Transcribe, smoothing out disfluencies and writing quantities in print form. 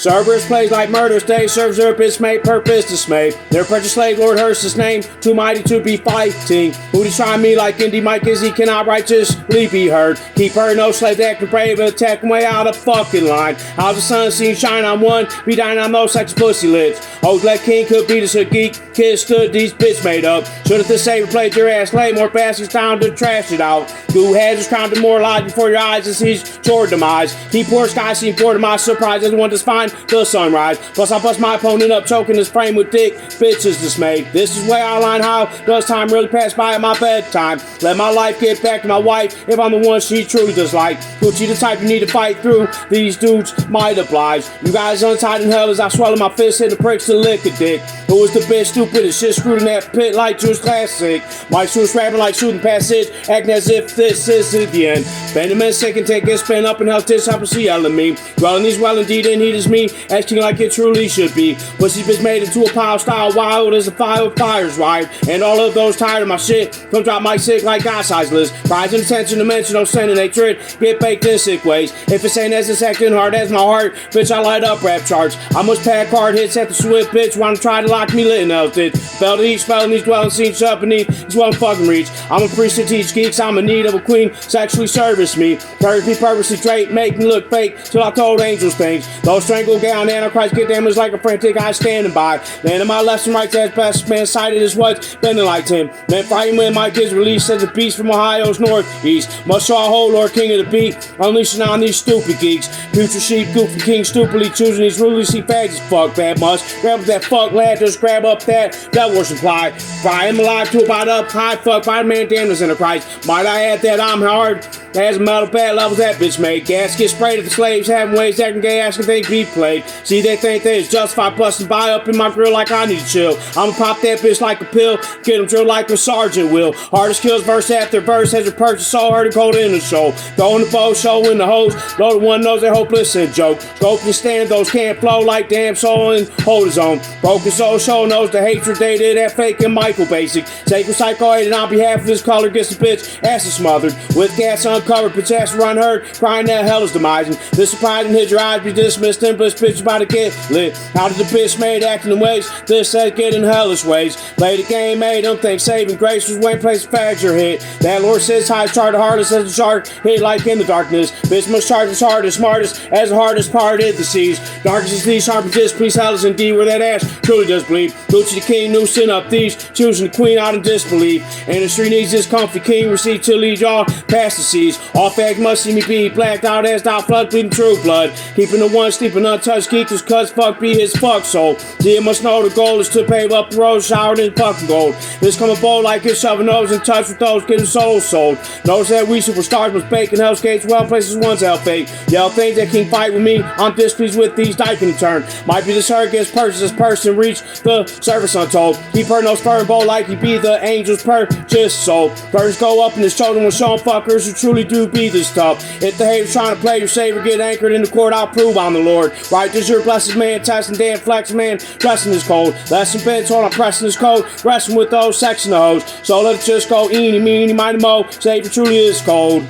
Cerberus plays like murder, stay, serves her bitch made purpose dismay. Their precious slave, Lord hurts his name, too mighty to be fighting. Who try me like Indy Mike is, he cannot righteously be heard. Keep her no slave, acting brave, attack way out of fucking line. How the sun seen shine on one, be dying on those sex pussy lips. Oh, let King could beat us a geek, kid stood these bitch made up. Should've the savior played your ass lay, more bastards down to trash it out. Who has his crown demoralized before your eyes as he's toward demise. He poor sky seen for my surprise, doesn't want to find the sunrise. Plus I bust my opponent up, choking his frame with dick, bitches dismayed. This is way I line how does time really pass by at my bedtime. Let my life get back to my wife if I'm the one she truly does like. Gucci the type you need to fight through, these dudes might oblige. You guys untied in hell as I swallow my fist, hit the pricks to lick a dick. Who was the bitch stupid as shit screwed in that pit like Juice Classic? My shoes rapping like shooting passage, acting as if this is the end. Benjamin sick and take his spin up in hell tits up and see yelling me. Dwelling these well indeed and he is me, acting like it truly should be. Pussy bitch made into a pile style wild as a fire with fires wired. And all of those tired of my shit, come drop my sick like God-sized list. Rise in attention to mention no sin and hatred, get baked in sick ways. If it's ain't as it's acting hard as my heart, bitch I light up rap charts. I must pack hard hits at the swift bitch, wanna try to lock me lit in hell did. Fell to each felonies, dwelling scenes up beneath, is one fucking reach. I'm a priest to teach geeks, I'm in need of a queen, sexually service me. Purge me purposely straight, make me look fake, till I told angels things. Those strangle gown antichrist get damaged like a frantic eye standing by. Landing my left and right as best man sighted is what's bending like Tim. Man fighting when my kids released as a beast from Ohio's northeast. Must show a whole Lord King of the beat, unleashing on these stupid geeks. Future sheep, goofy king, stupidly choosing these rulers, see fags as fuck, bad must. Grab up that fuck lad, just grab up that devil supply. Fry him alive to about up high, fuck by the man damn this enterprise. Might I add that I'm hard as metal bad levels that bitch made. Gas get sprayed at the slaves, having ways acting gay, asking things be played. See, they think they is justified busting by up in my grill like I need to chill. I'ma pop that bitch like a pill, get him drilled like a sergeant will. Hardest kills verse after verse, has your purchase so hard and cold in the show. Go in the bow, show in the hose, though the one knows they're hopeless and joke. Scope and stand, those can't flow like damn soul and hold his own. Broken soul show knows the hatred they did that fake and Michael basic. Sacred psychoid on behalf of his color gets the bitch ass is smothered. With gas uncovered, bitch ass run hurt, crying that hell is demising. This surprising hit your eyes be dismissed, and this bitch about to get lit. How did the bitch made acting in ways? This says getting hellish ways. Play the game, made them think saving grace was when place fags your hit. That Lord says high chart the hardest as the shark hit like in the darkness. Bitch must charge as hard as smartest as the hardest part of the seas. Darkest as these sharp just please hell is indeed where that ass truly does bleed. Gucci the king, noosing up these, choosing the queen out of disbelief. And the street needs this comfy king, receipt to lead y'all past the seas. All fags must see me be blacked out as thou flood bleeding true blood. Keeping the one sleeping untouched geek whose cuts fuck be his fuck soul. See, it must know the goal is to pave up the road showered in fucking gold. This coming bold like his shoving nose in touch with those getting souls sold. Knows that we superstars must bake in hell's gates, well places one's hell fake. Yell things that can fight with me, I'm displeased with these diaping in turn. Might be this hurt gets purchased, this person reach the service untold. Keep her no spurring bowl like he be the angel's purchase soul. Birds go up in his children when showing fuckers who truly do be this tough. If the haters trying to play your savior, get anchored in the court, I'll prove I'm the Lord. Right, this your blessed man, testing damn flex man, dressing his cold. Lesson bent on I'm pressing his code, wrestling with those section hoes. So let it just go eeny, meeny, mighty mo, savior truly is cold.